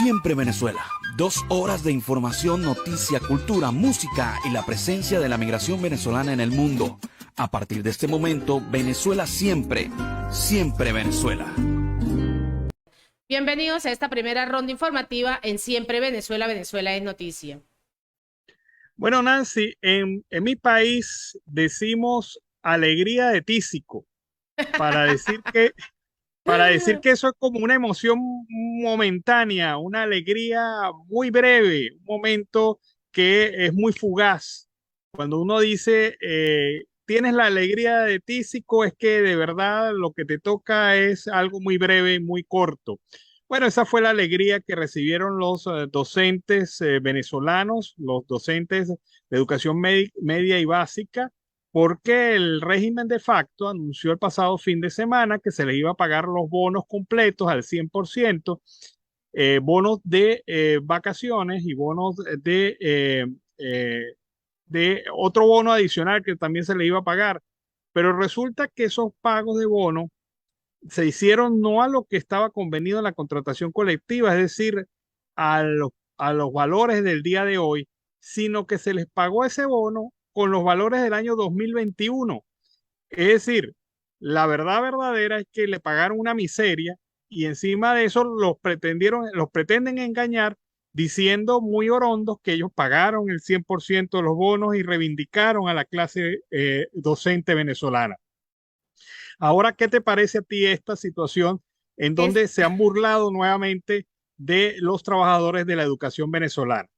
Siempre Venezuela. 2 horas de información, noticia, cultura, música y la presencia de la migración venezolana en el mundo. A partir de este momento, Venezuela siempre, siempre Venezuela. Bienvenidos a esta primera ronda informativa en Siempre Venezuela, Venezuela es noticia. Bueno, Nancy, en mi país decimos alegría de tísico para decir que, para decir que eso es como una emoción momentánea, una alegría muy breve, un momento que es muy fugaz. Cuando uno dice tienes la alegría de tísico, es que de verdad lo que te toca es algo muy breve, muy corto. Bueno, esa fue la alegría que recibieron los docentes venezolanos, los docentes de educación media y básica, porque el régimen de facto anunció el pasado fin de semana que se les iba a pagar los bonos completos al 100%, bonos de vacaciones y bonos de otro bono adicional que también se le iba a pagar. Pero resulta que esos pagos de bono se hicieron no a lo que estaba convenido en la contratación colectiva, es decir, a los valores del día de hoy, sino que se les pagó ese bono con los valores del año 2021. Es decir, la verdad verdadera es que le pagaron una miseria y encima de eso los pretenden engañar diciendo muy orondos que ellos pagaron el 100% de los bonos y reivindicaron a la clase docente venezolana. Ahora, ¿qué te parece a ti esta situación en Es, donde se han burlado nuevamente de los trabajadores de la educación venezolana?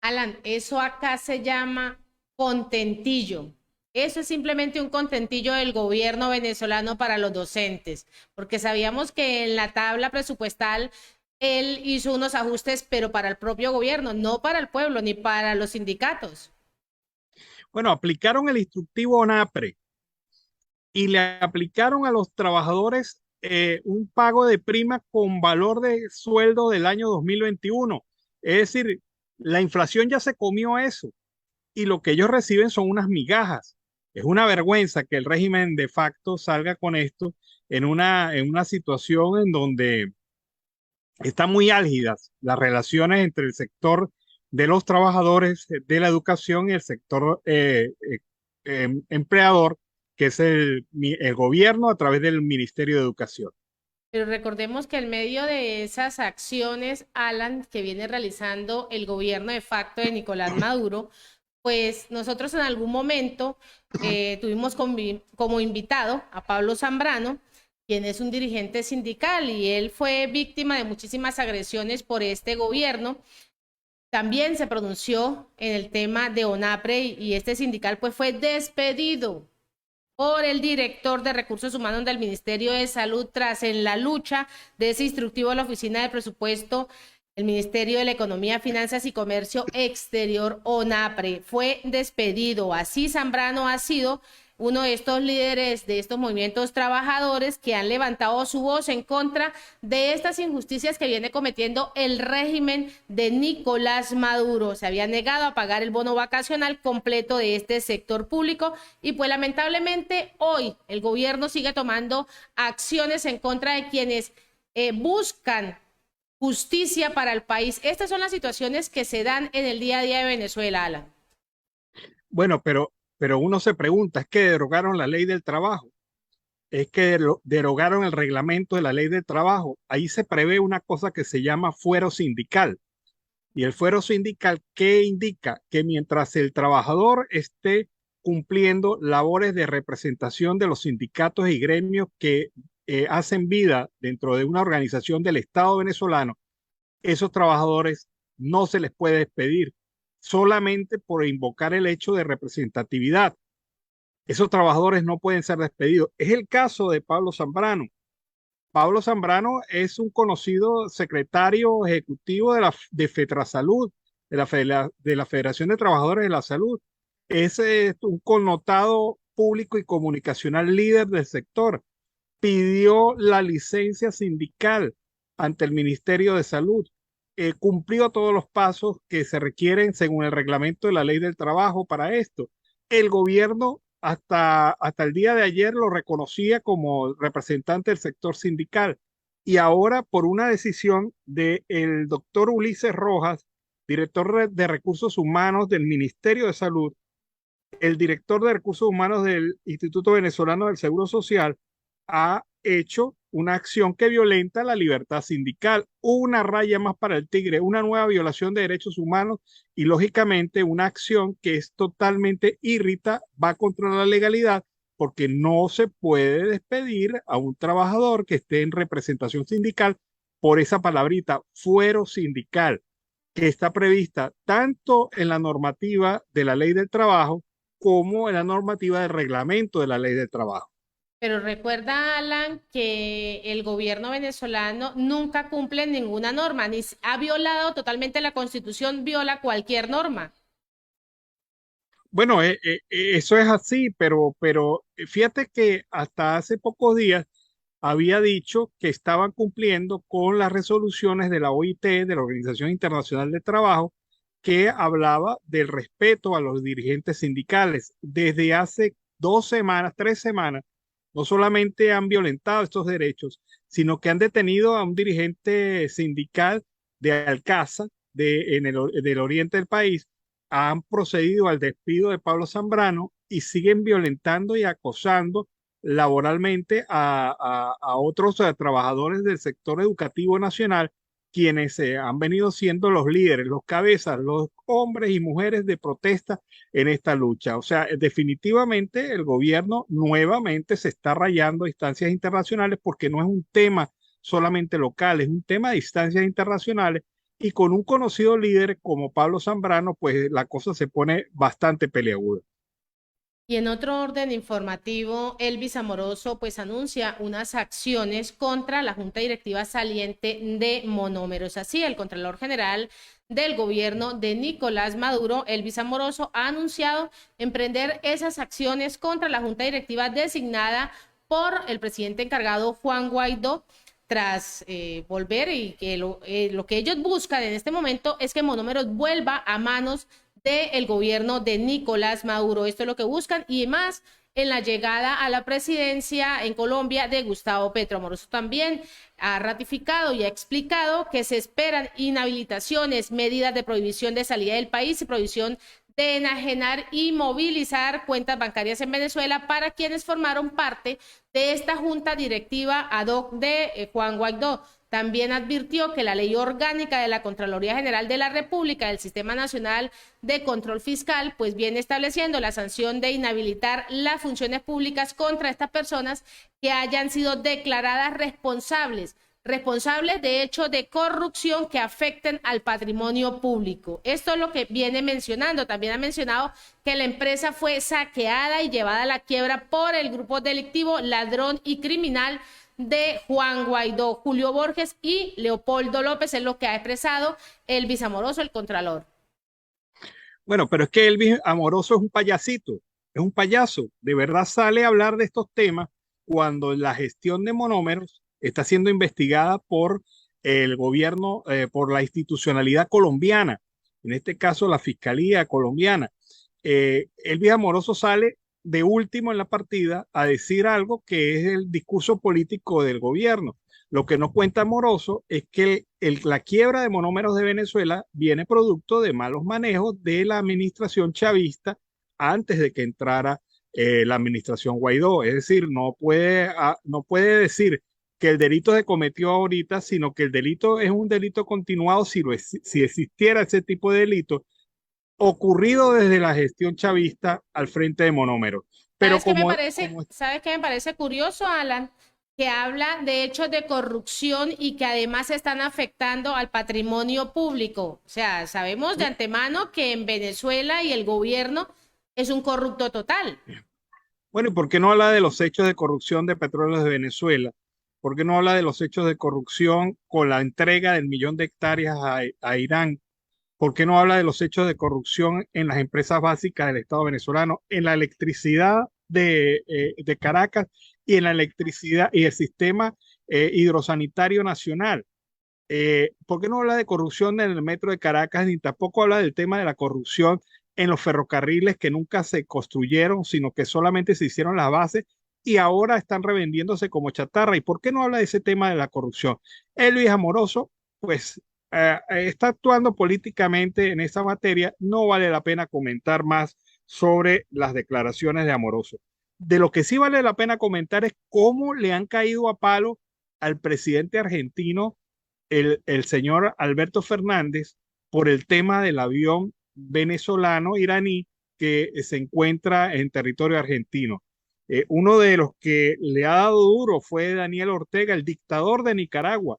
Alan, eso acá se llama contentillo. Eso es simplemente un contentillo del gobierno venezolano para los docentes, porque sabíamos que en la tabla presupuestal él hizo unos ajustes, pero para el propio gobierno, no para el pueblo ni para los sindicatos. Bueno, aplicaron el instructivo ONAPRE y le aplicaron a los trabajadores un pago de prima con valor de sueldo del año 2021. Es decir, la inflación ya se comió eso y lo que ellos reciben son unas migajas. Es una vergüenza que el régimen de facto salga con esto en una situación en donde están muy álgidas las relaciones entre el sector de los trabajadores de la educación y el sector empleador, que es el gobierno a través del Ministerio de Educación. Pero recordemos que en medio de esas acciones, Alan, que viene realizando el gobierno de facto de Nicolás Maduro, pues nosotros en algún momento tuvimos como invitado a Pablo Zambrano, quien es un dirigente sindical y él fue víctima de muchísimas agresiones por este gobierno. También se pronunció en el tema de ONAPRE y este sindical pues fue despedido por el director de Recursos Humanos del Ministerio de Salud tras en la lucha de ese instructivo de la Oficina de Presupuesto, el Ministerio de la Economía, Finanzas y Comercio Exterior, ONAPRE, fue despedido. Así Zambrano ha sido uno de estos líderes de estos movimientos trabajadores que han levantado su voz en contra de estas injusticias que viene cometiendo el régimen de Nicolás Maduro. Se había negado a pagar el bono vacacional completo de este sector público y pues lamentablemente hoy el gobierno sigue tomando acciones en contra de quienes buscan justicia para el país. Estas son las situaciones que se dan en el día a día de Venezuela, Alan. Bueno, pero uno se pregunta, ¿es que derogaron la ley del trabajo? ¿Es que derogaron el reglamento de la ley del trabajo? Ahí se prevé una cosa que se llama fuero sindical. Y el fuero sindical, ¿qué indica? Que mientras el trabajador esté cumpliendo labores de representación de los sindicatos y gremios que hacen vida dentro de una organización del Estado venezolano, esos trabajadores no se les puede despedir solamente por invocar el hecho de representatividad. Esos trabajadores no pueden ser despedidos. Es el caso de Pablo Zambrano. Pablo Zambrano es un conocido secretario ejecutivo de FETRASalud, de la Federación de Trabajadores de la Salud. Es un connotado público y comunicacional líder del sector. Pidió la licencia sindical ante el Ministerio de Salud. Cumplió todos los pasos que se requieren según el reglamento de la ley del trabajo para esto. El gobierno hasta el día de ayer lo reconocía como representante del sector sindical, y ahora por una decisión del doctor Ulises Rojas, director de Recursos Humanos del Ministerio de Salud, el director de Recursos Humanos del Instituto Venezolano del Seguro Social, ha hecho una acción que violenta la libertad sindical, una raya más para el tigre, una nueva violación de derechos humanos y lógicamente una acción que es totalmente irrita, va contra la legalidad porque no se puede despedir a un trabajador que esté en representación sindical por esa palabrita, fuero sindical, que está prevista tanto en la normativa de la ley del trabajo como en la normativa del reglamento de la ley del trabajo. Pero recuerda, Alan, que el gobierno venezolano nunca cumple ninguna norma, ni ha violado totalmente la Constitución, viola cualquier norma. Bueno, eso es así, pero fíjate que hasta hace pocos días había dicho que estaban cumpliendo con las resoluciones de la OIT, de la Organización Internacional del Trabajo, que hablaba del respeto a los dirigentes sindicales. Desde hace 2 semanas, 3 semanas, no solamente han violentado estos derechos, sino que han detenido a un dirigente sindical de Alcázar, del oriente del país, han procedido al despido de Pablo Zambrano y siguen violentando y acosando laboralmente a otros trabajadores del sector educativo nacional, quienes han venido siendo los líderes, los cabezas, los hombres y mujeres de protesta en esta lucha. O sea, definitivamente el gobierno nuevamente se está rayando a instancias internacionales porque no es un tema solamente local, es un tema de instancias internacionales y con un conocido líder como Pablo Zambrano, pues la cosa se pone bastante peleaguda. Y en otro orden informativo, Elvis Amoroso pues anuncia unas acciones contra la Junta Directiva saliente de Monómeros. Así, el Contralor General del gobierno de Nicolás Maduro, Elvis Amoroso, ha anunciado emprender esas acciones contra la Junta Directiva designada por el presidente encargado Juan Guaidó, tras volver y que lo que ellos buscan en este momento es que Monómeros vuelva a manos del gobierno de Nicolás Maduro. Esto es lo que buscan y más en la llegada a la presidencia en Colombia de Gustavo Petro. Amoroso también ha ratificado y ha explicado que se esperan inhabilitaciones, medidas de prohibición de salida del país y prohibición de enajenar y movilizar cuentas bancarias en Venezuela para quienes formaron parte de esta junta directiva ad hoc de Juan Guaidó. También advirtió que la ley orgánica de la Contraloría General de la República del Sistema Nacional de Control Fiscal pues viene estableciendo la sanción de inhabilitar las funciones públicas contra estas personas que hayan sido declaradas responsables de hechos de corrupción que afecten al patrimonio público. Esto es lo que viene mencionando. También ha mencionado que la empresa fue saqueada y llevada a la quiebra por el grupo delictivo, ladrón y criminal de Juan Guaidó, Julio Borges y Leopoldo López, es lo que ha expresado Elvis Amoroso, el Contralor. Bueno, pero es que Elvis Amoroso es un payasito, es un payaso. De verdad sale a hablar de estos temas cuando la gestión de Monómeros está siendo investigada por el gobierno, por la institucionalidad colombiana, en este caso la Fiscalía colombiana. Elvis Amoroso sale de último en la partida a decir algo que es el discurso político del gobierno. Lo que no cuenta Amoroso es que la quiebra de Monómeros de Venezuela viene producto de malos manejos de la administración chavista antes de que entrara la administración Guaidó. Es decir, no puede decir que el delito se cometió ahorita, sino que el delito es un delito continuado si existiera ese tipo de delito ocurrido desde la gestión chavista al frente de Monómeros. Pero ¿Sabes qué me parece curioso, Alan? Que habla de hechos de corrupción y que además están afectando al patrimonio público. O sea, sabemos de antemano que en Venezuela y el gobierno es un corrupto total. Bueno, ¿y por qué no habla de los hechos de corrupción de Petróleos de Venezuela? ¿Por qué no habla de los hechos de corrupción con la entrega del 1.000.000 de hectáreas a Irán? ¿Por qué no habla de los hechos de corrupción en las empresas básicas del Estado venezolano, en la electricidad de Caracas y en la electricidad y el sistema hidrosanitario nacional? ¿Por qué no habla de corrupción en el metro de Caracas ni tampoco habla del tema de la corrupción en los ferrocarriles que nunca se construyeron, sino que solamente se hicieron las bases y ahora están revendiéndose como chatarra. ¿Y por qué no habla de ese tema de la corrupción? Luis Amoroso, pues está actuando políticamente en esa materia. No vale la pena comentar más sobre las declaraciones de Amoroso. De lo que sí vale la pena comentar es cómo le han caído a palo al presidente argentino, el señor Alberto Fernández, por el tema del avión venezolano-iraní que se encuentra en territorio argentino. Uno de los que le ha dado duro fue Daniel Ortega, el dictador de Nicaragua,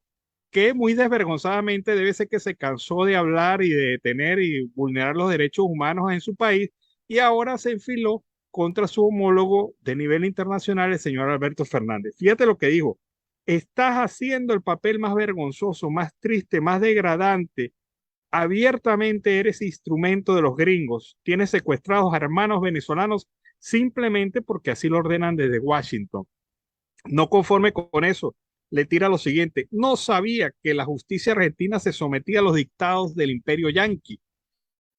que muy desvergonzadamente debe ser que se cansó de hablar y de detener y vulnerar los derechos humanos en su país, y ahora se enfiló contra su homólogo de nivel internacional, el señor Alberto Fernández. Fíjate lo que dijo: estás haciendo el papel más vergonzoso, más triste, más degradante. Abiertamente eres instrumento de los gringos. Tienes secuestrados a hermanos venezolanos simplemente porque así lo ordenan desde Washington. No conforme con eso, le tira lo siguiente: no sabía que la justicia argentina se sometía a los dictados del imperio yanqui.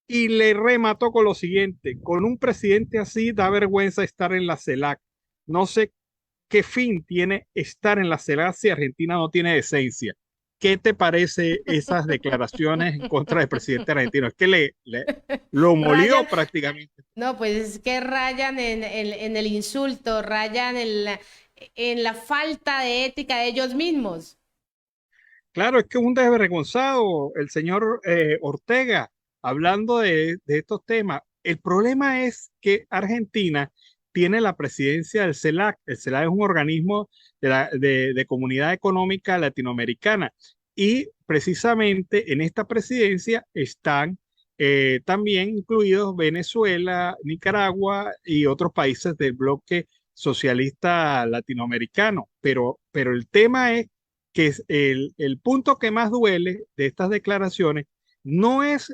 Y le remató con lo siguiente: con un presidente así da vergüenza estar en la CELAC. No sé qué fin tiene estar en la CELAC si Argentina no tiene decencia. ¿Qué te parece esas declaraciones en contra del presidente argentino? Es que lo molió prácticamente. No, pues es que rayan en el insulto, rayan en la falta de ética de ellos mismos. Claro, es que un desvergonzado el señor Ortega, hablando de estos temas. El problema es que Argentina tiene la presidencia del CELAC. El CELAC es un organismo de Comunidad Económica Latinoamericana, y precisamente en esta presidencia están también incluidos Venezuela, Nicaragua y otros países del bloque socialista latinoamericano. Pero el tema es que el punto que más duele de estas declaraciones no es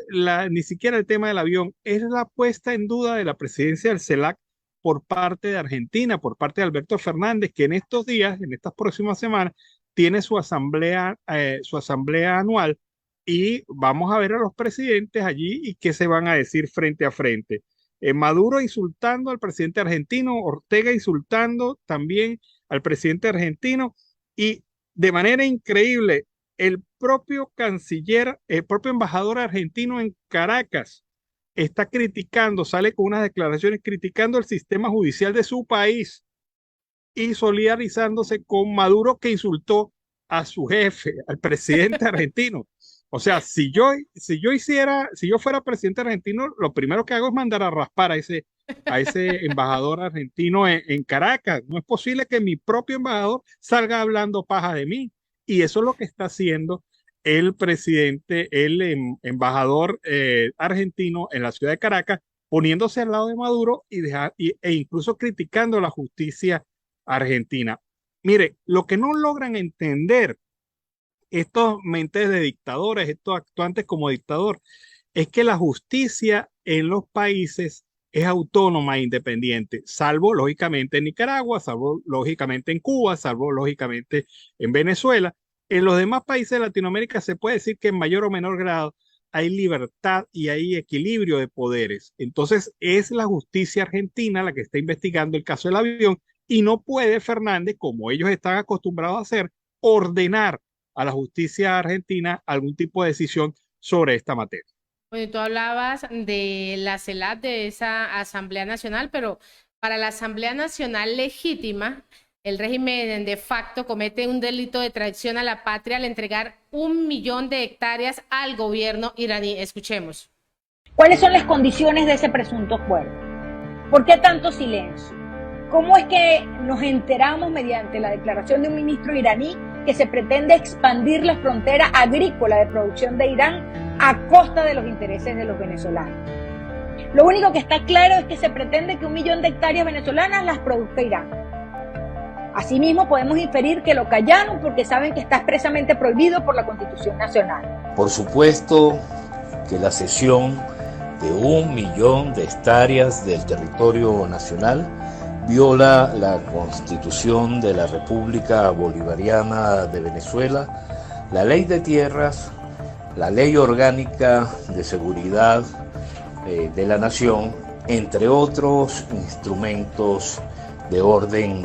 ni siquiera el tema del avión, es la puesta en duda de la presidencia del CELAC por parte de Argentina, por parte de Alberto Fernández, que en estos días, en estas próximas semanas, tiene su asamblea anual, y vamos a ver a los presidentes allí y qué se van a decir frente a frente. Maduro insultando al presidente argentino, Ortega insultando también al presidente argentino, y de manera increíble, el propio canciller, el propio embajador argentino en Caracas está criticando, sale con unas declaraciones criticando el sistema judicial de su país y solidarizándose con Maduro, que insultó a su jefe, al presidente argentino. O sea, si yo fuera presidente argentino, lo primero que hago es mandar a raspar a ese embajador argentino en Caracas. No es posible que mi propio embajador salga hablando paja de mí. Y eso es lo que está haciendo el presidente, el embajador argentino en la ciudad de Caracas, poniéndose al lado de Maduro e incluso criticando la justicia argentina. Mire, lo que no logran entender estos mentes de dictadores, estos actuantes como dictador, es que la justicia en los países es autónoma e independiente, salvo lógicamente en Nicaragua, salvo lógicamente en Cuba, salvo lógicamente en Venezuela. En los demás países de Latinoamérica se puede decir que en mayor o menor grado hay libertad y hay equilibrio de poderes. Entonces es la justicia argentina la que está investigando el caso del avión, y no puede Fernández, como ellos están acostumbrados a hacer, ordenar a la justicia argentina algún tipo de decisión sobre esta materia. Bueno, tú hablabas de la CELAC, de esa Asamblea Nacional, pero para la Asamblea Nacional legítima, el régimen de facto comete un delito de traición a la patria al entregar 1 millón de hectáreas al gobierno iraní. Escuchemos. ¿Cuáles son las condiciones de ese presunto acuerdo? ¿Por qué tanto silencio? ¿Cómo es que nos enteramos mediante la declaración de un ministro iraní que se pretende expandir la frontera agrícola de producción de Irán a costa de los intereses de los venezolanos? Lo único que está claro es que se pretende que 1 millón de hectáreas venezolanas las produzca Irán. Asimismo, podemos inferir que lo callaron porque saben que está expresamente prohibido por la Constitución Nacional. Por supuesto que la cesión de 1 millón de hectáreas del territorio nacional viola la Constitución de la República Bolivariana de Venezuela, la Ley de Tierras, la Ley Orgánica de Seguridad de la Nación, entre otros instrumentos de orden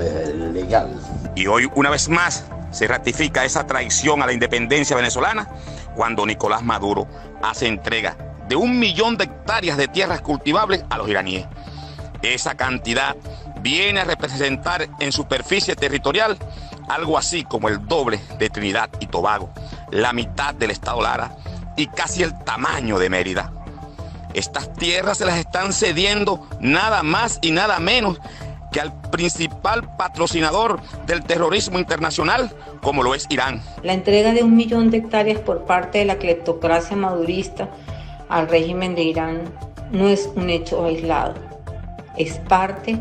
legal. Y hoy, una vez más, se ratifica esa traición a la independencia venezolana cuando Nicolás Maduro hace entrega de 1 millón de hectáreas de tierras cultivables a los iraníes. Esa cantidad viene a representar en superficie territorial algo así como el doble de Trinidad y Tobago, la mitad del estado Lara y casi el tamaño de Mérida. Estas tierras se las están cediendo nada más y nada menos que al principal patrocinador del terrorismo internacional, como lo es Irán. La entrega de 1 millón de hectáreas por parte de la cleptocracia madurista al régimen de Irán no es un hecho aislado, es parte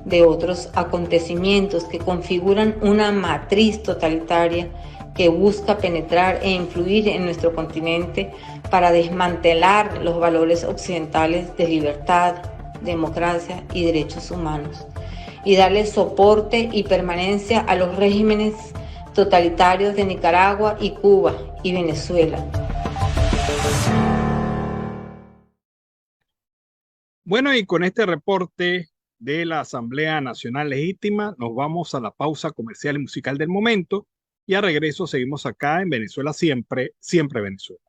de otros acontecimientos que configuran una matriz totalitaria que busca penetrar e influir en nuestro continente para desmantelar los valores occidentales de libertad, democracia y derechos humanos, y darle soporte y permanencia a los regímenes totalitarios de Nicaragua y Cuba y Venezuela. Bueno, y con este reporte de la Asamblea Nacional Legítima, nos vamos a la pausa comercial y musical del momento y a regreso seguimos acá en Venezuela Siempre, Siempre Venezuela.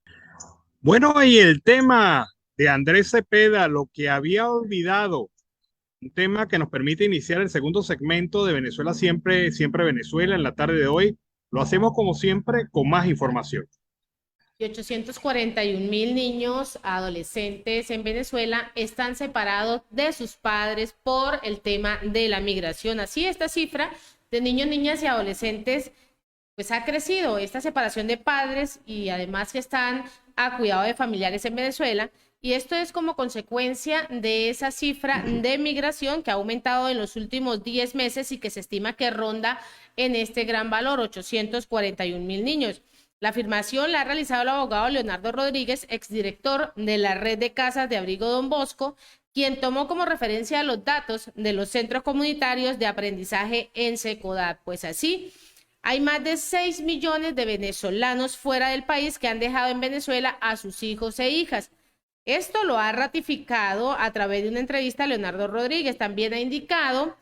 Bueno, y el tema de Andrés Cepeda, lo que había olvidado, un tema que nos permite iniciar el segundo segmento de Venezuela Siempre, Siempre Venezuela en la tarde de hoy. Lo hacemos como siempre con más información. Y 841.000 niños adolescentes en Venezuela están separados de sus padres por el tema de la migración. Así, esta cifra de niños, niñas y adolescentes pues ha crecido, esta separación de padres y además que están a cuidado de familiares en Venezuela. Y esto es como consecuencia de esa cifra de migración que ha aumentado en los últimos 10 meses y que se estima que ronda en este gran valor, 841.000 niños. La afirmación la ha realizado el abogado Leonardo Rodríguez, exdirector de la Red de Casas de Abrigo Don Bosco, quien tomó como referencia los datos de los centros comunitarios de aprendizaje en Secodad. Pues así, hay más de 6 millones de venezolanos fuera del país que han dejado en Venezuela a sus hijos e hijas. Esto lo ha ratificado a través de una entrevista a Leonardo Rodríguez. También ha indicado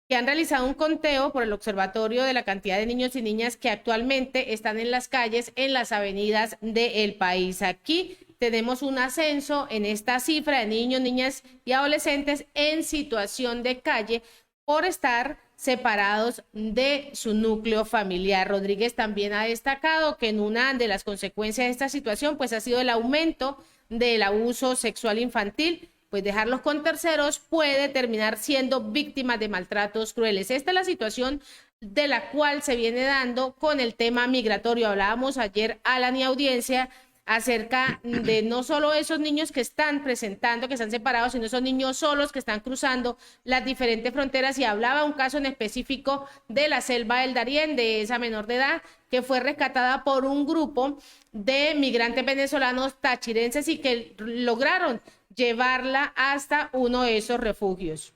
que han realizado un conteo por el observatorio de la cantidad de niños y niñas que actualmente están en las calles, en las avenidas del país. Aquí tenemos un ascenso en esta cifra de niños, niñas y adolescentes en situación de calle por estar separados de su núcleo familiar. Rodríguez también ha destacado que en una de las consecuencias de esta situación pues ha sido el aumento del abuso sexual infantil, pues dejarlos con terceros puede terminar siendo víctimas de maltratos crueles. Esta es la situación de la cual se viene dando con el tema migratorio. Hablábamos ayer, Alan y audiencia, acerca de no solo esos niños que están presentando, que están separados, sino esos niños solos que están cruzando las diferentes fronteras, y hablaba un caso en específico de la selva del Darién, de esa menor de edad que fue rescatada por un grupo de migrantes venezolanos tachirenses y que lograron llevarla hasta uno de esos refugios.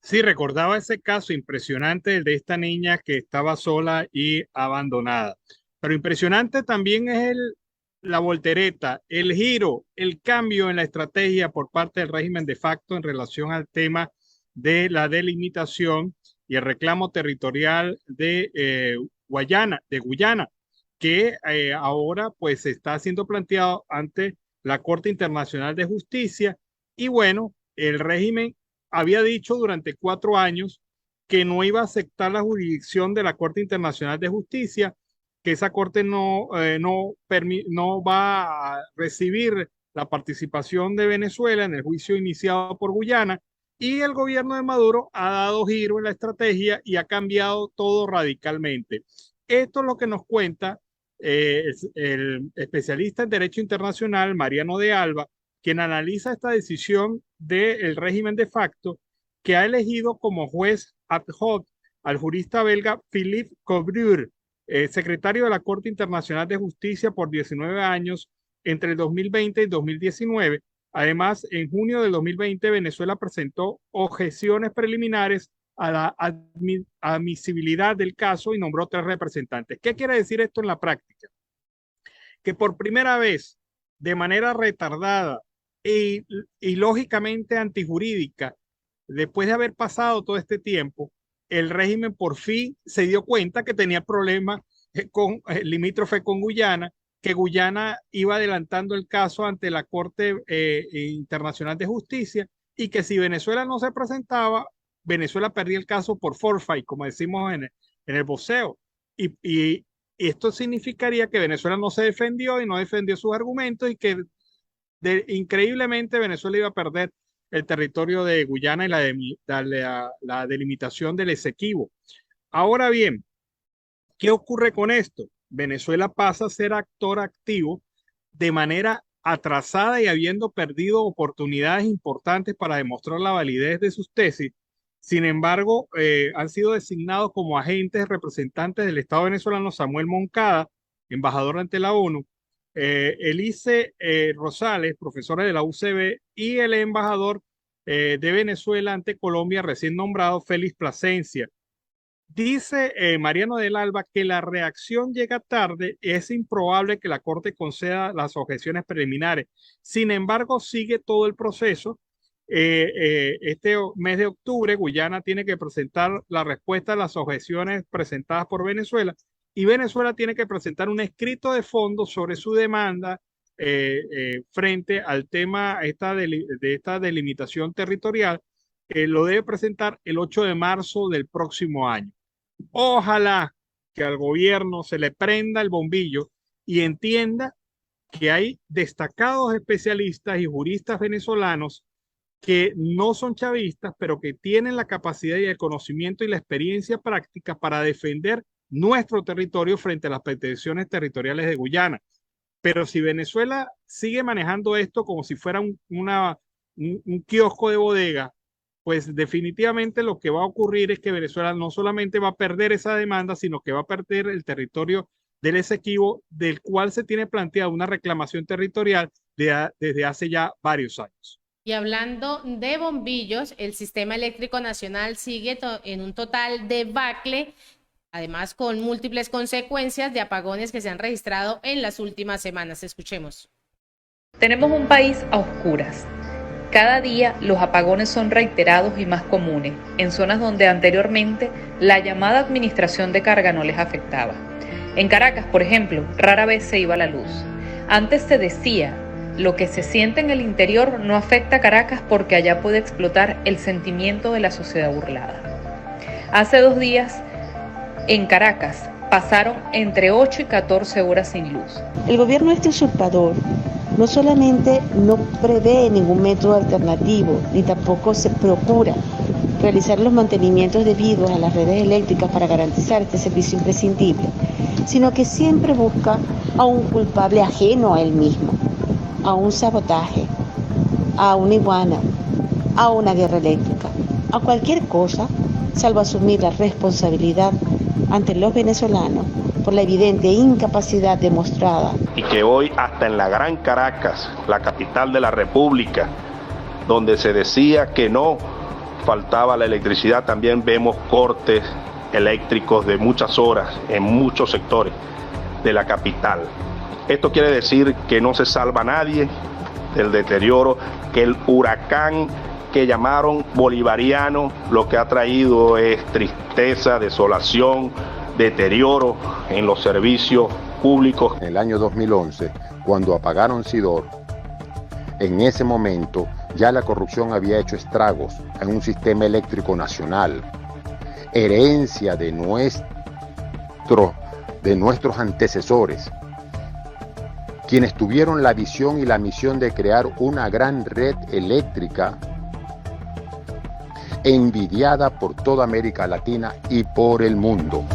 Sí, recordaba ese caso impresionante, el de esta niña que estaba sola y abandonada. Pero impresionante también es la voltereta, el giro, el cambio en la estrategia por parte del régimen de facto en relación al tema de la delimitación y el reclamo territorial de Guyana, que ahora pues está siendo planteado ante la Corte Internacional de Justicia. Y bueno, el régimen había dicho durante 4 años que no iba a aceptar la jurisdicción de la Corte Internacional de Justicia, que esa corte no va a recibir la participación de Venezuela en el juicio iniciado por Guyana, y el gobierno de Maduro ha dado giro en la estrategia y ha cambiado todo radicalmente. Esto es lo que nos cuenta el especialista en Derecho Internacional, Mariano de Alba, quien analiza esta decisión del régimen de facto, que ha elegido como juez ad hoc al jurista belga Philippe Couvreur, secretario de la Corte Internacional de Justicia por 19 años entre el 2020 y 2019. Además, en junio del 2020, Venezuela presentó objeciones preliminares a la admisibilidad del caso y nombró 3 representantes. ¿Qué quiere decir esto en la práctica? Que por primera vez, de manera retardada y lógicamente antijurídica, después de haber pasado todo este tiempo, el régimen por fin se dio cuenta que tenía problemas con limítrofe con Guyana, que Guyana iba adelantando el caso ante la Corte Internacional de Justicia y que si Venezuela no se presentaba, Venezuela perdía el caso por forfeit, como decimos en el boxeo. Y esto significaría que Venezuela no se defendió y no defendió sus argumentos y que increíblemente Venezuela iba a perder el territorio de Guyana y la delimitación del Esequibo. Ahora bien, ¿qué ocurre con esto? Venezuela pasa a ser actor activo de manera atrasada y habiendo perdido oportunidades importantes para demostrar la validez de sus tesis. Sin embargo, han sido designados como agentes representantes del Estado venezolano Samuel Moncada, embajador ante la ONU, Elise Rosales, profesora de la UCB, y el embajador de Venezuela ante Colombia, recién nombrado, Félix Plasencia. Dice Mariano del Alba que la reacción llega tarde, es improbable que la Corte conceda las objeciones preliminares. Sin embargo, sigue todo el proceso. Este mes de octubre, Guyana tiene que presentar la respuesta a las objeciones presentadas por Venezuela y Venezuela tiene que presentar un escrito de fondo sobre su demanda frente al tema de esta delimitación territorial. Lo debe presentar el 8 de marzo del próximo año. Ojalá que al gobierno se le prenda el bombillo y entienda que hay destacados especialistas y juristas venezolanos que no son chavistas, pero que tienen la capacidad y el conocimiento y la experiencia práctica para defender nuestro territorio frente a las pretensiones territoriales de Guyana. Pero si Venezuela sigue manejando esto como si fuera un kiosco de bodega, pues definitivamente lo que va a ocurrir es que Venezuela no solamente va a perder esa demanda, sino que va a perder el territorio del Esequibo, del cual se tiene planteada una reclamación territorial desde hace ya varios años. Y hablando de bombillos, el sistema eléctrico nacional sigue en un total debacle, además con múltiples consecuencias de apagones que se han registrado en las últimas semanas. Escuchemos. Tenemos un país a oscuras. Cada día los apagones son reiterados y más comunes en zonas donde anteriormente la llamada administración de carga no les afectaba. En Caracas, por ejemplo, rara vez se iba la luz. Antes se decía, lo que se siente en el interior no afecta a Caracas porque allá puede explotar el sentimiento de la sociedad burlada. Hace 2 días, en Caracas, pasaron entre 8 y 14 horas sin luz. El gobierno usurpador no solamente no prevé ningún método alternativo, ni tampoco se procura realizar los mantenimientos debidos a las redes eléctricas para garantizar este servicio imprescindible, sino que siempre busca a un culpable ajeno a él mismo, a un sabotaje, a una iguana, a una guerra eléctrica, a cualquier cosa, salvo asumir la responsabilidad ante los venezolanos por la evidente incapacidad demostrada. Y que hoy hasta en la Gran Caracas, la capital de la República, donde se decía que no faltaba la electricidad, también vemos cortes eléctricos de muchas horas en muchos sectores de la capital. Esto quiere decir que no se salva a nadie del deterioro, que el huracán que llamaron bolivariano lo que ha traído es tristeza, desolación, deterioro en los servicios públicos. En el año 2011, cuando apagaron Sidor, en ese momento ya la corrupción había hecho estragos en un sistema eléctrico nacional, herencia de nuestros antecesores, quienes tuvieron la visión y la misión de crear una gran red eléctrica envidiada por toda América Latina y por el mundo.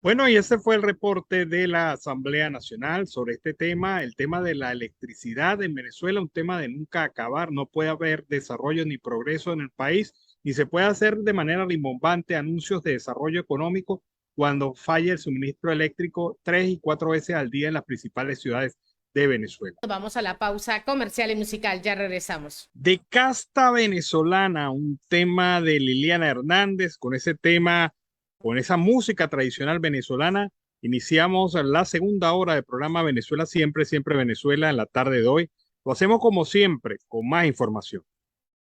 Bueno, y ese fue el reporte de la Asamblea Nacional sobre este tema, el tema de la electricidad en Venezuela, un tema de nunca acabar. No puede haber desarrollo ni progreso en el país, ni se puede hacer de manera rimbombante anuncios de desarrollo económico cuando falla el suministro eléctrico 3 y 4 veces al día en las principales ciudades de Venezuela. Vamos a la pausa comercial y musical, ya regresamos. De casta venezolana, un tema de Liliana Hernández, con ese tema, con esa música tradicional venezolana, iniciamos la segunda hora del programa Venezuela Siempre, Siempre Venezuela en la tarde de hoy. Lo hacemos como siempre, con más información.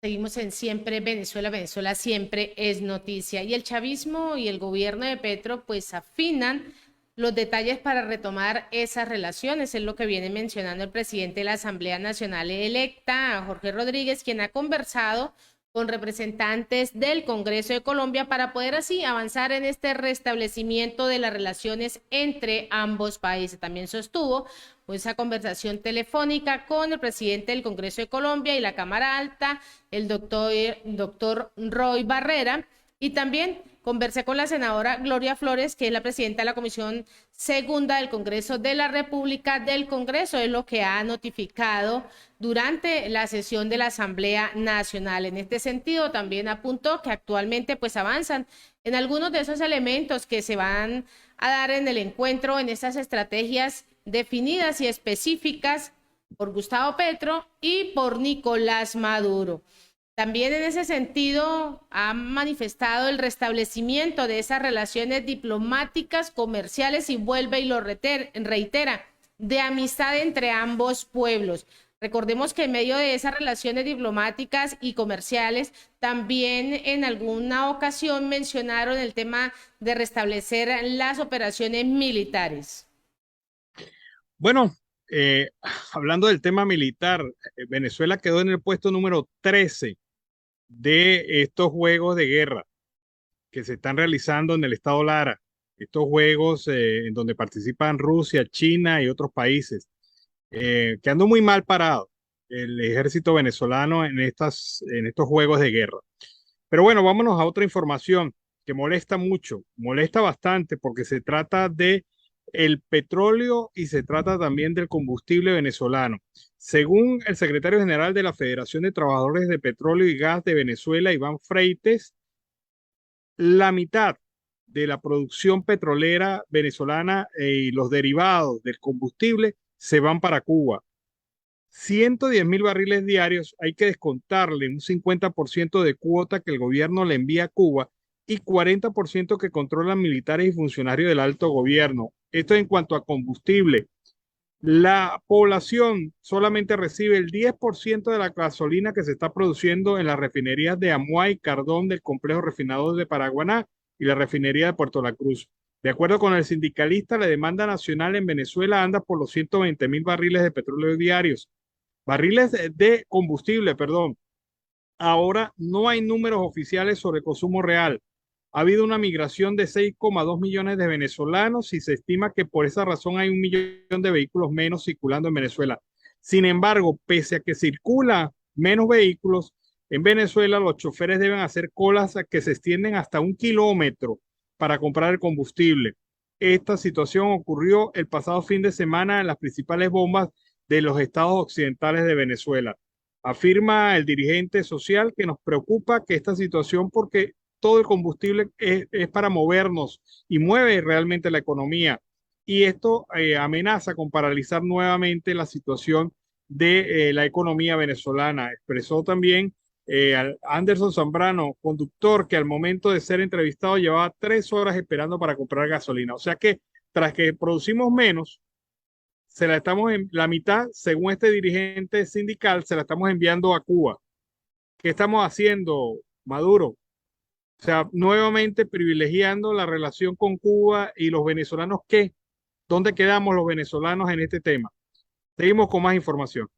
Seguimos en Siempre Venezuela, Venezuela siempre es noticia. Y el chavismo y el gobierno de Petro pues afinan los detalles para retomar esas relaciones. Es lo que viene mencionando el presidente de la Asamblea Nacional electa, Jorge Rodríguez, quien ha conversado con representantes del Congreso de Colombia para poder así avanzar en este restablecimiento de las relaciones entre ambos países. También sostuvo esa conversación telefónica con el presidente del Congreso de Colombia y la Cámara Alta, el doctor Roy Barrera, y también conversé con la senadora Gloria Flores, que es la presidenta de la Comisión Segunda del Congreso de la República del Congreso, es lo que ha notificado durante la sesión de la Asamblea Nacional. En este sentido, también apuntó que actualmente pues avanzan en algunos de esos elementos que se van a dar en el encuentro, en estas estrategias definidas y específicas por Gustavo Petro y por Nicolás Maduro. También en ese sentido ha manifestado el restablecimiento de esas relaciones diplomáticas, comerciales y vuelve y lo reitera, de amistad entre ambos pueblos. Recordemos que en medio de esas relaciones diplomáticas y comerciales también en alguna ocasión mencionaron el tema de restablecer las operaciones militares. Bueno, hablando del tema militar, Venezuela quedó en el puesto número 13 de estos juegos de guerra que se están realizando en el estado Lara. Estos juegos en donde participan Rusia, China y otros países. Quedando muy mal parado el ejército venezolano en estos juegos de guerra. Pero bueno, vámonos a otra información que molesta mucho, molesta bastante porque se trata de el petróleo y se trata también del combustible venezolano. Según el secretario general de la Federación de Trabajadores de Petróleo y Gas de Venezuela, Iván Freites, la mitad de la producción petrolera venezolana y los derivados del combustible se van para Cuba. 110.000 barriles diarios hay que descontarle un 50% de cuota que el gobierno le envía a Cuba y 40% que controlan militares y funcionarios del alto gobierno. Esto en cuanto a combustible. La población solamente recibe el 10% de la gasolina que se está produciendo en las refinerías de Amuay y Cardón del complejo refinador de Paraguaná y la refinería de Puerto La Cruz. De acuerdo con el sindicalista, la demanda nacional en Venezuela anda por los 120.000 barriles de petróleo diarios. Barriles de combustible, perdón. Ahora no hay números oficiales sobre consumo real. Ha habido una migración de 6,2 millones de venezolanos y se estima que por esa razón hay 1 millón de vehículos menos circulando en Venezuela. Sin embargo, pese a que circulan menos vehículos, en Venezuela los choferes deben hacer colas que se extienden hasta 1 kilómetro para comprar el combustible. Esta situación ocurrió el pasado fin de semana en las principales bombas de los estados occidentales de Venezuela. Afirma el dirigente social que nos preocupa que esta situación porque todo el combustible es para movernos y mueve realmente la economía. Y esto amenaza con paralizar nuevamente la situación de la economía venezolana. Expresó también Anderson Zambrano, conductor, que al momento de ser entrevistado llevaba 3 horas esperando para comprar gasolina. O sea que tras que producimos menos, se la estamos en la mitad, según este dirigente sindical, se la estamos enviando a Cuba. ¿Qué estamos haciendo, Maduro? O sea, nuevamente privilegiando la relación con Cuba y los venezolanos. ¿Qué? ¿Dónde quedamos los venezolanos en este tema? Seguimos con más información.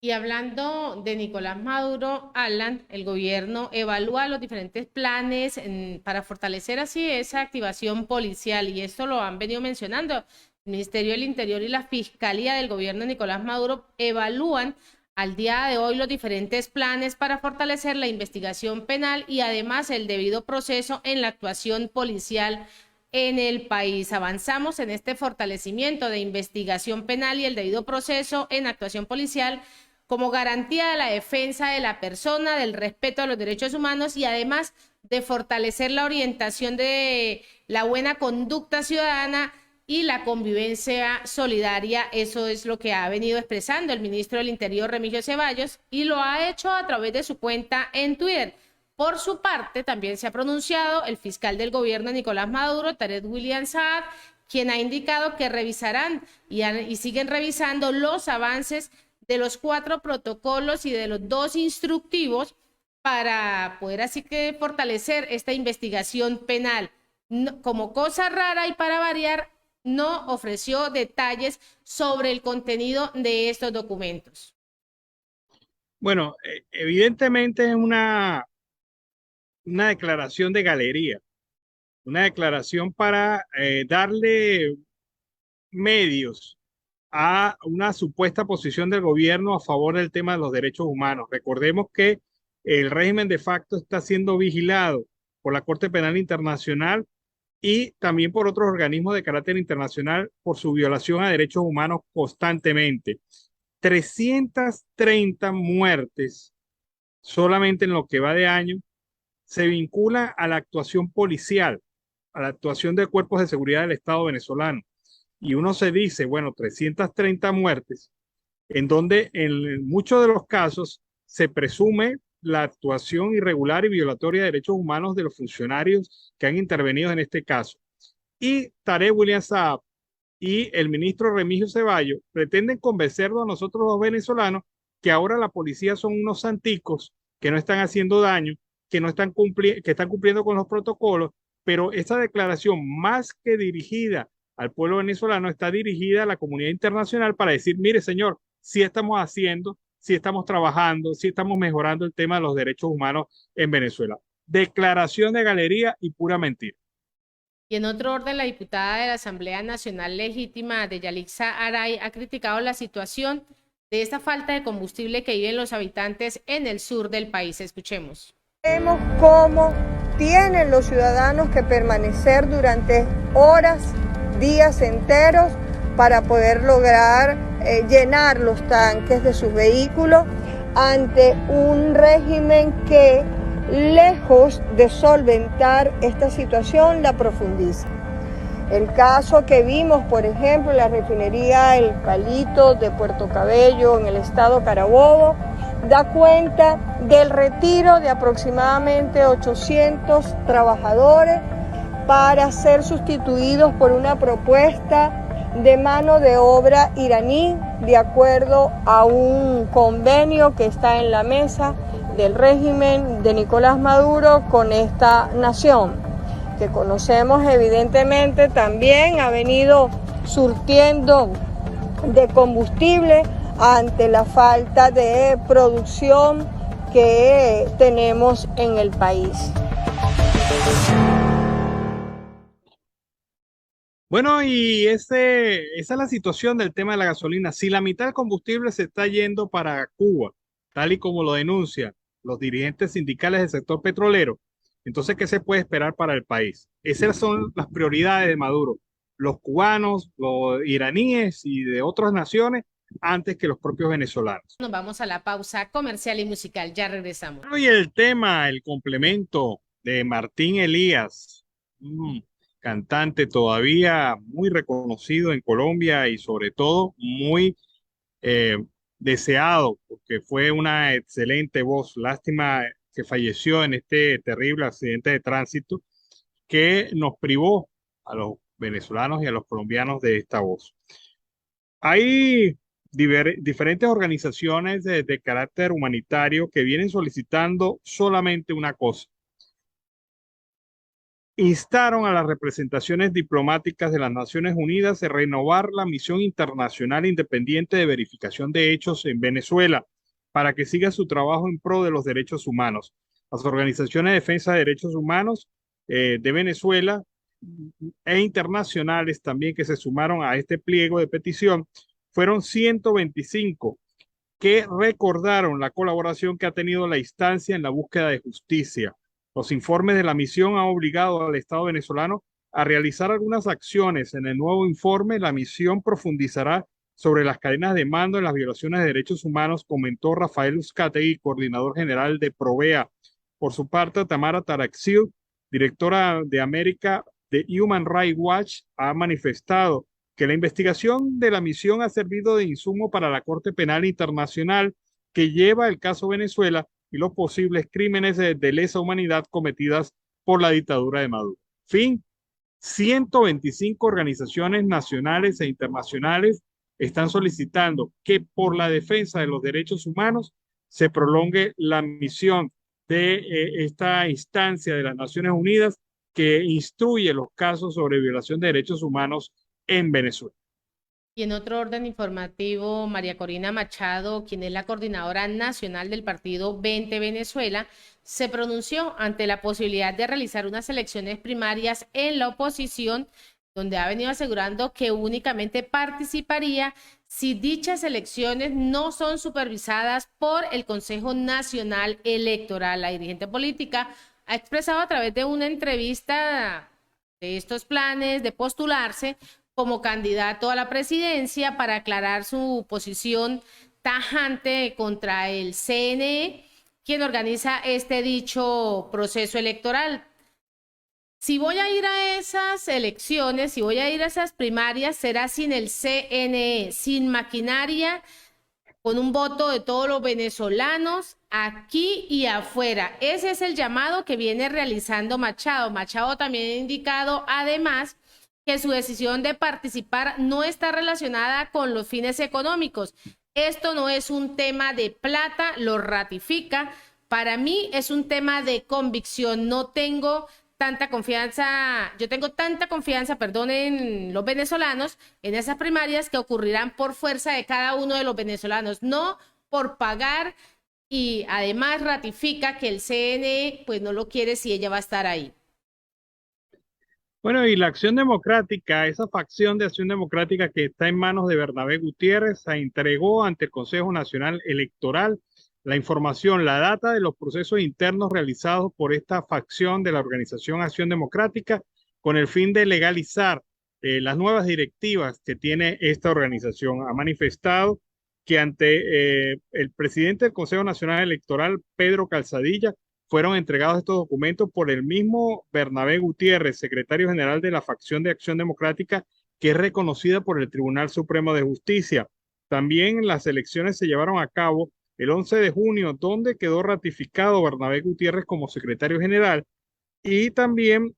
Y hablando de Nicolás Maduro, Alan, el gobierno evalúa los diferentes planes para fortalecer así esa activación policial, y esto lo han venido mencionando. El Ministerio del Interior y la Fiscalía del gobierno de Nicolás Maduro evalúan al día de hoy los diferentes planes para fortalecer la investigación penal y además el debido proceso en la actuación policial en el país. Avanzamos en este fortalecimiento de investigación penal y el debido proceso en actuación policial como garantía de la defensa de la persona, del respeto a los derechos humanos y además de fortalecer la orientación de la buena conducta ciudadana y la convivencia solidaria. Eso es lo que ha venido expresando el ministro del Interior, Remigio Ceballos, y lo ha hecho a través de su cuenta en Twitter. Por su parte, también se ha pronunciado el fiscal del gobierno de Nicolás Maduro, Tarek William Saad, quien ha indicado que revisarán y siguen revisando los avances de los 4 protocolos y de los 2 instructivos para poder así que fortalecer esta investigación penal. No, como cosa rara y para variar, no ofreció detalles sobre el contenido de estos documentos. Bueno, evidentemente es una declaración de galería, una declaración para darle medios a una supuesta posición del gobierno a favor del tema de los derechos humanos. Recordemos que el régimen de facto está siendo vigilado por la Corte Penal Internacional y también por otros organismos de carácter internacional por su violación a derechos humanos constantemente. 330 muertes solamente en lo que va de año se vincula a la actuación policial, a la actuación de cuerpos de seguridad del Estado venezolano. Y uno se dice, bueno, 330 muertes, en donde en muchos de los casos se presume la actuación irregular y violatoria de derechos humanos de los funcionarios que han intervenido en este caso. Y Tarek William Saab y el ministro Remigio Ceballos pretenden convencernos a nosotros los venezolanos que ahora la policía son unos santicos que no están haciendo daño, que están cumpliendo con los protocolos, pero esta declaración, más que dirigida al pueblo venezolano, está dirigida a la comunidad internacional para decir, mire señor, sí estamos haciendo, sí estamos trabajando, sí estamos mejorando el tema de los derechos humanos en Venezuela. Declaración de galería y pura mentira. Y en otro orden, la diputada de la Asamblea Nacional Legítima de Yalixa Aray ha criticado la situación de esta falta de combustible que viven los habitantes en el sur del país. Escuchemos. Vemos cómo tienen los ciudadanos que permanecer durante horas, días enteros para poder lograr llenar los tanques de sus vehículos ante un régimen que, lejos de solventar esta situación, la profundiza. El caso que vimos, por ejemplo, en la refinería El Palito de Puerto Cabello, en el estado Carabobo, da cuenta del retiro de aproximadamente 800 trabajadores para ser sustituidos por una propuesta de mano de obra iraní, de acuerdo a un convenio que está en la mesa del régimen de Nicolás Maduro con esta nación, que conocemos evidentemente también ha venido surtiendo de combustible ante la falta de producción que tenemos en el país. Bueno, y esa es la situación del tema de la gasolina. Si la mitad del combustible se está yendo para Cuba, tal y como lo denuncian los dirigentes sindicales del sector petrolero, entonces, ¿qué se puede esperar para el país? Esas son las prioridades de Maduro. Los cubanos, los iraníes y de otras naciones antes que los propios venezolanos. Nos vamos a la pausa comercial y musical. Ya regresamos. Y el tema, el complemento de Martín Elías, cantante todavía muy reconocido en Colombia y sobre todo muy deseado porque fue una excelente voz. Lástima que falleció en este terrible accidente de tránsito que nos privó a los venezolanos y a los colombianos de esta voz. Hay diferentes organizaciones de carácter humanitario que vienen solicitando solamente una cosa. Instaron a las representaciones diplomáticas de las Naciones Unidas a renovar la misión internacional independiente de verificación de hechos en Venezuela para que siga su trabajo en pro de los derechos humanos. Las organizaciones de defensa de derechos humanos de Venezuela e internacionales también que se sumaron a este pliego de petición fueron 125 que recordaron la colaboración que ha tenido la instancia en la búsqueda de justicia. Los informes de la misión han obligado al Estado venezolano a realizar algunas acciones. En el nuevo informe, la misión profundizará sobre las cadenas de mando en las violaciones de derechos humanos, comentó Rafael Uzcategui, coordinador general de Provea. Por su parte, Tamara Taraxil, directora de América de Human Rights Watch, ha manifestado que la investigación de la misión ha servido de insumo para la Corte Penal Internacional que lleva el caso Venezuela y los posibles crímenes de lesa humanidad cometidas por la dictadura de Maduro. Fin, 125 organizaciones nacionales e internacionales están solicitando que por la defensa de los derechos humanos se prolongue la misión de esta instancia de las Naciones Unidas que instruye los casos sobre violación de derechos humanos en Venezuela. Y en otro orden informativo, María Corina Machado, quien es la coordinadora nacional del partido 20 Venezuela, se pronunció ante la posibilidad de realizar unas elecciones primarias en la oposición, donde ha venido asegurando que únicamente participaría si dichas elecciones no son supervisadas por el Consejo Nacional Electoral. La dirigente política ha expresado a través de una entrevista de estos planes de postularse como candidato a la presidencia para aclarar su posición tajante contra el CNE, quien organiza este dicho proceso electoral. Si voy a ir a esas elecciones, si voy a ir a esas primarias, será sin el CNE, sin maquinaria, con un voto de todos los venezolanos aquí y afuera. Ese es el llamado que viene realizando Machado. Machado también ha indicado, además, que su decisión de participar no está relacionada con los fines económicos. Esto no es un tema de plata, lo ratifica. Para mí es un tema de convicción. No tengo tanta confianza, yo tengo tanta confianza, en los venezolanos, en esas primarias que ocurrirán por fuerza de cada uno de los venezolanos, no por pagar, y además ratifica que el CNE pues no lo quiere si ella va a estar ahí. Bueno, y la Acción Democrática, esa facción de Acción Democrática que está en manos de Bernabé Gutiérrez, se entregó ante el Consejo Nacional Electoral la información, la data de los procesos internos realizados por esta facción de la Organización Acción Democrática con el fin de legalizar las nuevas directivas que tiene esta organización. Ha manifestado que ante el presidente del Consejo Nacional Electoral, Pedro Calzadilla, fueron entregados estos documentos por el mismo Bernabé Gutiérrez, secretario general de la facción de Acción Democrática, que es reconocida por el Tribunal Supremo de Justicia. También las elecciones se llevaron a cabo el 11 de junio, donde quedó ratificado Bernabé Gutiérrez como secretario general, y también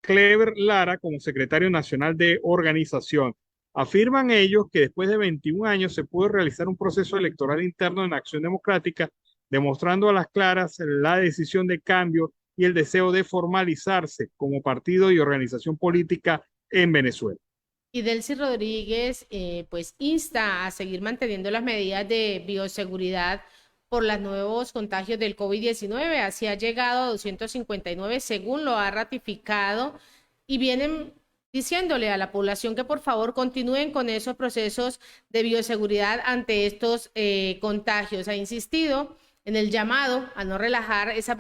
Clever Lara como secretario nacional de organización. Afirman ellos que después de 21 años se pudo realizar un proceso electoral interno en Acción Democrática, demostrando a las claras la decisión de cambio y el deseo de formalizarse como partido y organización política en Venezuela. Y Delcy Rodríguez pues insta a seguir manteniendo las medidas de bioseguridad por los nuevos contagios del COVID-19. Así ha llegado a 259 según lo ha ratificado, y vienen diciéndole a la población que por favor continúen con esos procesos de bioseguridad ante estos contagios. Ha insistido en el llamado a no relajar esa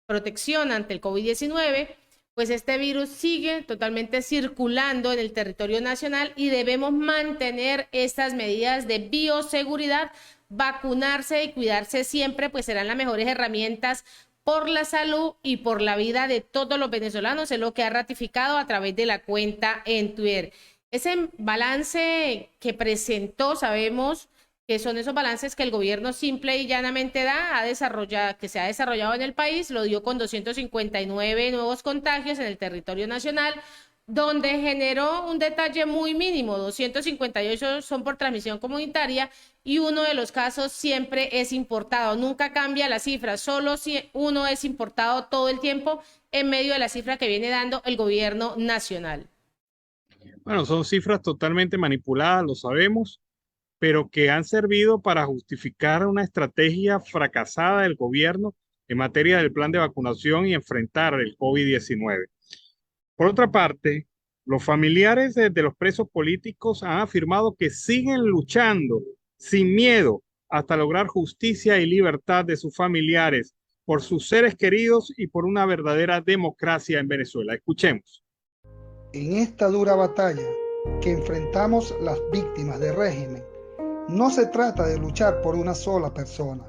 protección ante el COVID-19, pues este virus sigue totalmente circulando en el territorio nacional y debemos mantener estas medidas de bioseguridad, vacunarse y cuidarse siempre, pues serán las mejores herramientas por la salud y por la vida de todos los venezolanos, es lo que ha ratificado a través de la cuenta en Twitter. Ese balance que presentó, sabemos que son esos balances que el gobierno simple y llanamente que se ha desarrollado en el país, lo dio con 259 nuevos contagios en el territorio nacional, donde generó un detalle muy mínimo, 258 son por transmisión comunitaria y uno de los casos siempre es importado, nunca cambia la cifra, solo si uno es importado todo el tiempo en medio de la cifra que viene dando el gobierno nacional. Bueno, son cifras totalmente manipuladas, lo sabemos, pero que han servido para justificar una estrategia fracasada del gobierno en materia del plan de vacunación y enfrentar el COVID-19. Por otra parte, los familiares de los presos políticos han afirmado que siguen luchando sin miedo hasta lograr justicia y libertad de sus familiares, por sus seres queridos y por una verdadera democracia en Venezuela. Escuchemos. En esta dura batalla que enfrentamos las víctimas del régimen, no se trata de luchar por una sola persona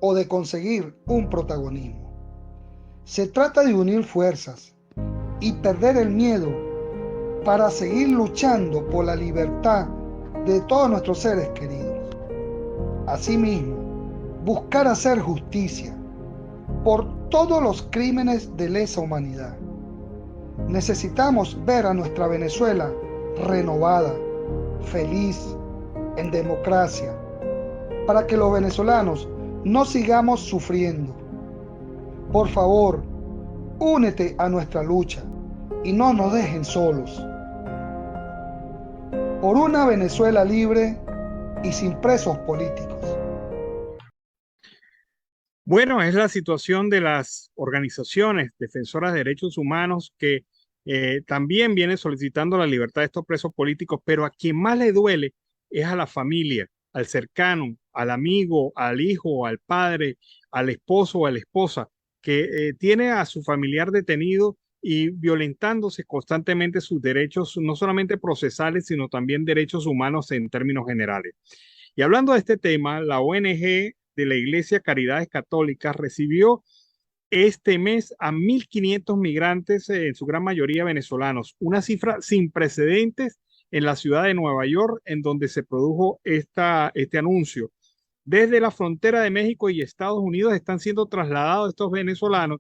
o de conseguir un protagonismo. Se trata de unir fuerzas y perder el miedo para seguir luchando por la libertad de todos nuestros seres queridos. Asimismo, buscar hacer justicia por todos los crímenes de lesa humanidad. Necesitamos ver a nuestra Venezuela renovada, feliz, en democracia, para que los venezolanos no sigamos sufriendo. Por favor, únete a nuestra lucha y no nos dejen solos. Por una Venezuela libre y sin presos políticos. Bueno, es la situación de las organizaciones defensoras de derechos humanos que también vienen solicitando la libertad de estos presos políticos, pero a quien más le duele es a la familia, al cercano, al amigo, al hijo, al padre, al esposo o a la esposa, que tiene a su familiar detenido y violentándose constantemente sus derechos, no solamente procesales, sino también derechos humanos en términos generales. Y hablando de este tema, la ONG de la Iglesia Caridades Católicas recibió este mes a 1.500 migrantes, en su gran mayoría venezolanos, una cifra sin precedentes en la ciudad de Nueva York, en donde se produjo este anuncio. Desde la frontera de México y Estados Unidos están siendo trasladados estos venezolanos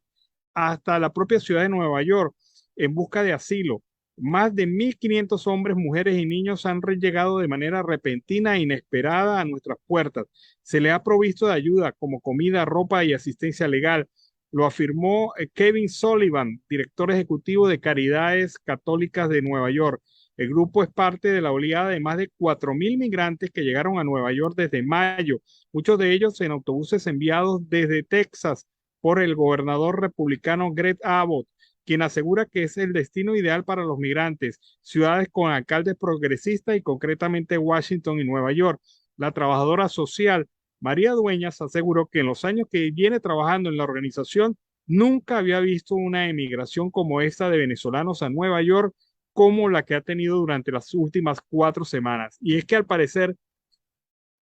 hasta la propia ciudad de Nueva York en busca de asilo. Más de 1.500 hombres, mujeres y niños han llegado de manera repentina e inesperada a nuestras puertas. Se les ha provisto de ayuda como comida, ropa y asistencia legal. Lo afirmó Kevin Sullivan, director ejecutivo de Caridades Católicas de Nueva York. El grupo es parte de la oleada de más de 4.000 migrantes que llegaron a Nueva York desde mayo, muchos de ellos en autobuses enviados desde Texas por el gobernador republicano Greg Abbott, quien asegura que es el destino ideal para los migrantes, ciudades con alcaldes progresistas y concretamente Washington y Nueva York. La trabajadora social María Dueñas aseguró que en los años que viene trabajando en la organización nunca había visto una emigración como esta de venezolanos a Nueva York, como la que ha tenido durante las últimas 4 semanas. Y es que al parecer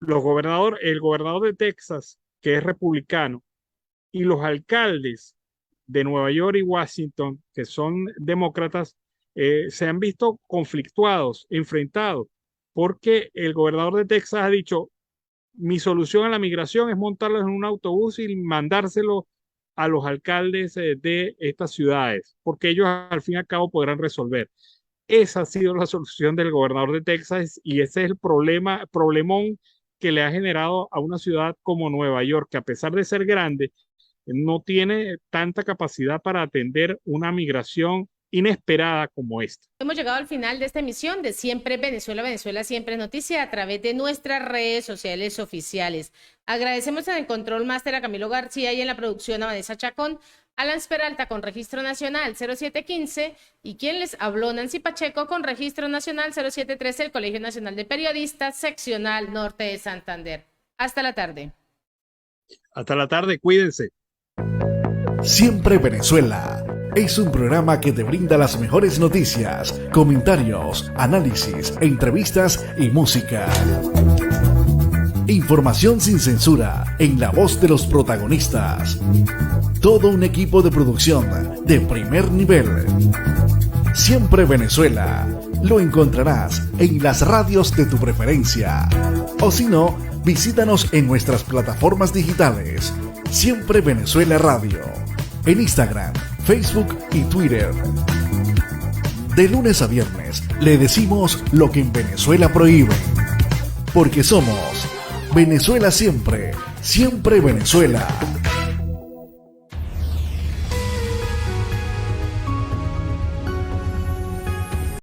el gobernador de Texas, que es republicano, y los alcaldes de Nueva York y Washington, que son demócratas, se han visto conflictuados, enfrentados, porque el gobernador de Texas ha dicho: mi solución a la migración es montarlos en un autobús y mandárselo a los alcaldes de estas ciudades, porque ellos al fin y al cabo podrán resolver. Esa ha sido la solución del gobernador de Texas y ese es el problemón que le ha generado a una ciudad como Nueva York, que a pesar de ser grande, no tiene tanta capacidad para atender una migración inesperada como esta. Hemos llegado al final de esta emisión de Siempre Venezuela, Venezuela Siempre Noticia, a través de nuestras redes sociales oficiales. Agradecemos en el Control Máster a Camilo García y en la producción a Vanessa Chacón, Alan Peralta con Registro Nacional 0715 y quien les habló, Nancy Pacheco, con Registro Nacional 0713, el Colegio Nacional de Periodistas, Seccional Norte de Santander. Hasta la tarde. Hasta la tarde, cuídense. Siempre Venezuela es un programa que te brinda las mejores noticias, comentarios, análisis, entrevistas y música. Información sin censura en la voz de los protagonistas. Todo un equipo de producción de primer nivel. Siempre Venezuela lo encontrarás en las radios de tu preferencia. O si no, visítanos en nuestras plataformas digitales. Siempre Venezuela Radio. En Instagram, Facebook y Twitter. De lunes a viernes le decimos lo que en Venezuela prohíben. Porque somos Venezuela Siempre, Siempre Venezuela.